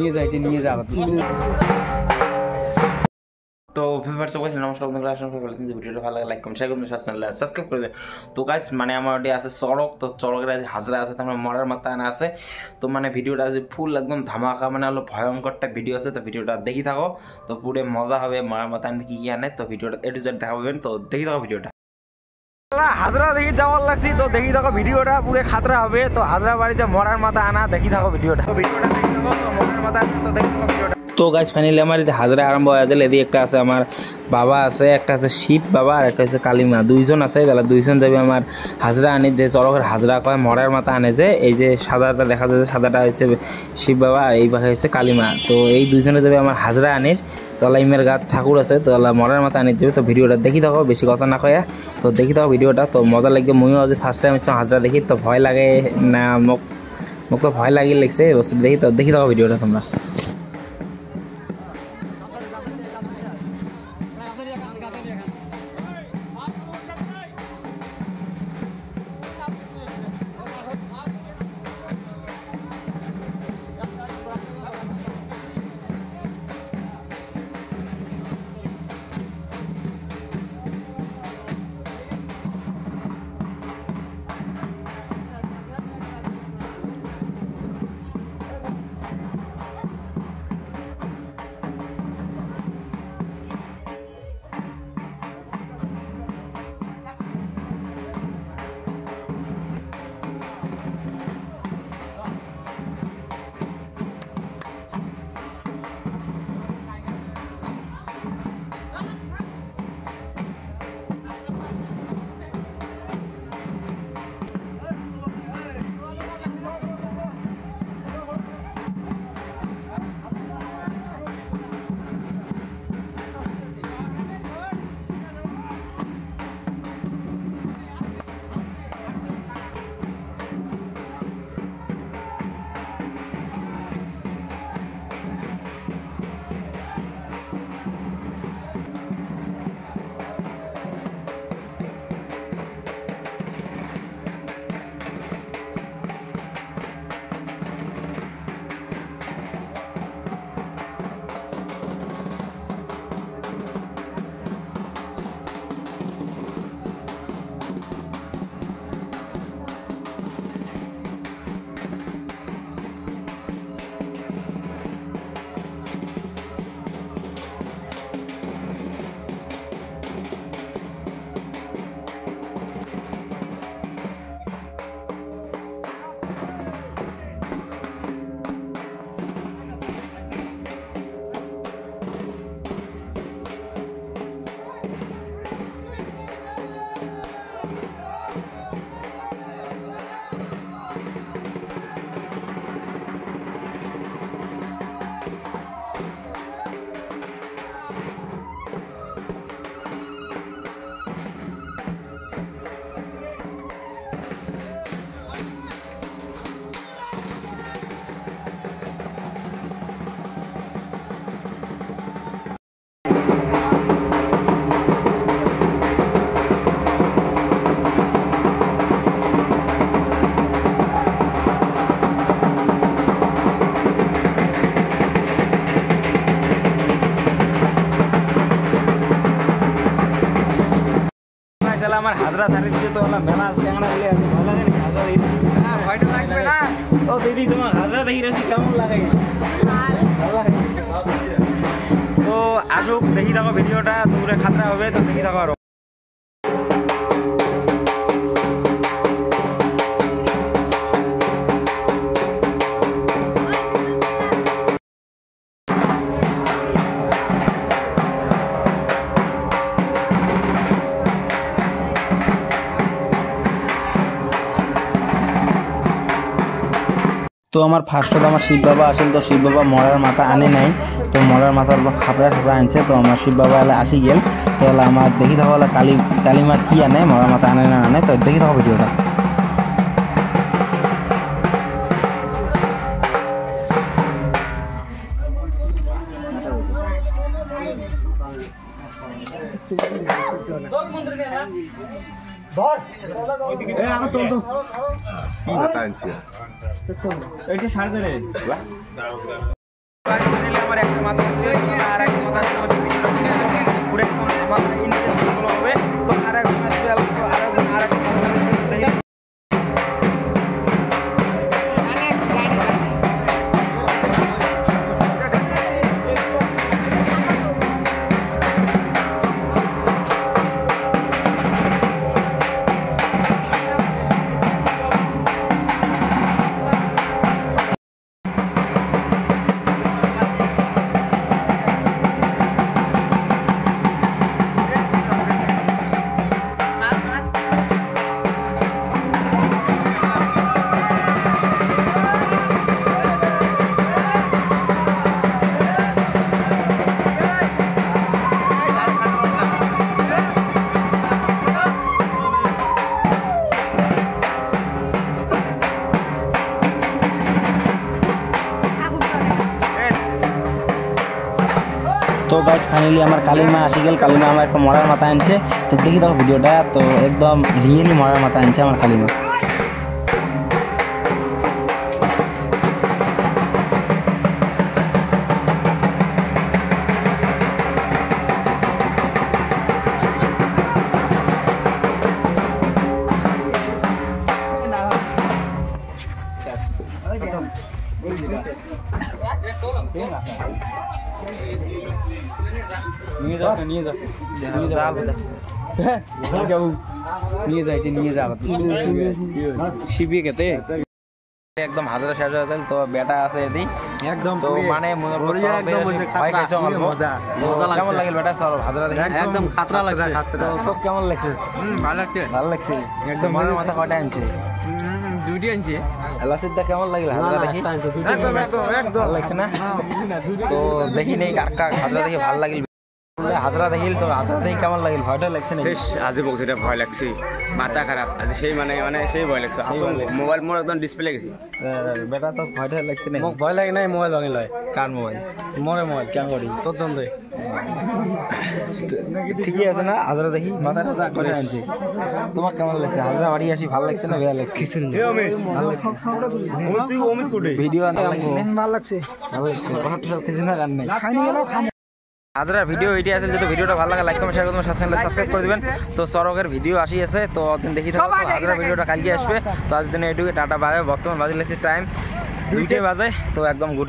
নিয়ে যাই নিয়ে যাওয়া তো ভিউয়ার্স সবাইকে নমস্কার বন্ধুরা আশা করি ভালো আছেন ভিডিওটা ভালো লাগে লাইক কমেন্ট শেয়ার করবেন সাবস্ক্রাইব করে দেবেন তো গাইস মানে আমার ওটি আছে চড়ক তো চড়কের আছে হাজরা আছে তারপরে মরার মাথা আনা আছে তো মানে ভিডিওটা আছে ফুল একদম ধামাকা মানে হলো ভয়ঙ্করটা ভিডিও আছে তো ভিডিওটা দেখি থাকো তো পুরো মজা হবে মরার মাথা আনতে কি আনে তো ভিডিওটা এ টু জেড দেখাবেন তো দেখি থাকো ভিডিওটা হাজরা দেখি যাওয়ার লাগছি তো দেখি থাকো ভিডিওটা পুরো খাতরা হবে তো হাজরা বাড়িতে মরার মাথা আনা দেখি থাকো ভিডিওটা দেখি থাকো তো মরার মাথা আনা তো দেখি থাকো ভিডিওটা তো গাইস ফাইনালি আমার হাজরা আরম্ভ হয়ে গেছে এদিকে একটা আছে আমার বাবা আছে একটা আছে শিব বাবা আর একটা আছে কালিমা দুইজন আছে তাহলে দুইজন যাবে আমার হাজরা আনে যে চড়কের হাজরা কয় মরার মাথা আনে যে এই যে সাদাটা দেখা যাচ্ছে সাদাটা হয়েছে শিব বাবা আর এই পাশে হচ্ছে কালিমা তো এই দুইজনে যাবে আমার হাজরা আনির তো ইমের গাত ঠাকুর আছে তো মরার মাথা আনির যাবে তো ভিডিওটা দেখি থাকো বেশি কথা না কয়া তো দেখি থাকো ভিডিওটা তো মজা লাগবে ময়ও আজ ফার্স্ট টাইম হচ্ছে হাজরা দেখি তো ভয় লাগে না মোক তো ভয় লাগিয়ে লাগছে বস্তুটা দেখি তো দেখি থাকো ভিডিওটা তোমরা আমার হাজরা সারি দিতে তো মেলা চ্যাংড়া হলে ভালো লাগে না হাজরা না ভয়টা লাগবে না ও দিদি তোমার হাজরা দেখি রেছি কেমন লাগে তো আসুক দেখি থাকো ভিডিওটা দূরে খাতরা হবে তো দেখি থাকো আরো তো আমার ফার্স্টত আমার শিব বাবা আসল তো শিব বাবা মরার মাথা আনে নাই তো মরার মাথার খাপড়া ঠাপড়া আনছে তো আমার শিব বাবা এলে আসি গেল তো আমার দেখি থাকো কালিমা কি আনে মরার মাথা আনে না আনে তো দেখি থাকো ভিডিওটা ধর ওইদিকে আমি তোল তো কি কথা আনছি এটা সাড়ে আমার একটা মাথা আর একটা কথা পুরো আমার ইন্টারেস্টিং হবে। তো আরেকজন তো গাইস ফাইনালি আমার কালিমা আসি গেল। কালিমা আমার একটা মরার মাথা আনছে। তো দেখি দেখো ভিডিওটা, তো একদম রিয়েলি মরার মাথা আনছে আমার কালিমা। একদম হাজার সাজা তেল তো বেটা আছে এদি একদম তো মানে কেমন লাগল বেটা সর হাজারা দেখি একদম খাতরা লাগছে। তো কেমন লাগছে? ভালো লাগছে, ভালো লাগছে একদম মনের মাথা কয়টা আনছে? দুইটি আনছি। লাসিদা কেমন লাগল হাজারা দেখি? একদম একদম একদম ভালো লাগছে না? তো দেখি নেই কার কার হাজারা দেখি ভালো লাগিল। হাজারা দেখিল তো হাজারা দেখি কেমন লাগিল? ভয়টা লাগছে না? আজি বলছে এটা ভয় লাগছে, মাথা খারাপ আজি সেই মানে সেই ভয় লাগছে। মোবাইল মোর একদম ডিসপ্লে গেছে। বেটা তো ভয়টা লাগছে না? মোক ভয় লাগে নাই, মোবাইল ভাঙি লয়। কার মোবাইল? মোরে মোবাইল কেন করি তোর জন্য। ঠিকই আছে না? হাজারা দেখি মাথাটা রাগ করে আনছে। তোমার কেমন লাগছে? হাজারা বাড়ি আসি ভালো লাগছে না বেয়া লাগছে? কিছু না, ভালো লাগছে। ভিডিও ভালো লাগছে, ভালো লাগছে। কোনো টিশার্ট খেয়েছি না, রান নাই খাইনি গেল। হাজারা ভিডিও এটি আছে, যদি ভিডিওটা ভালো লাগে লাইক কমেন্ট শেয়ার করবেন, সাবস্ক্রাইব করে দিবেন। তো সড়কের ভিডিও আসি আছে, তো দেখি থাকো। হাজারা ভিডিওটা কালকে আসবে। তো আজ দিনে এটুকু, টাটা বাজে। বর্তমান বাজে লাগছে টাইম 2টা বাজে। তো একদম গুড।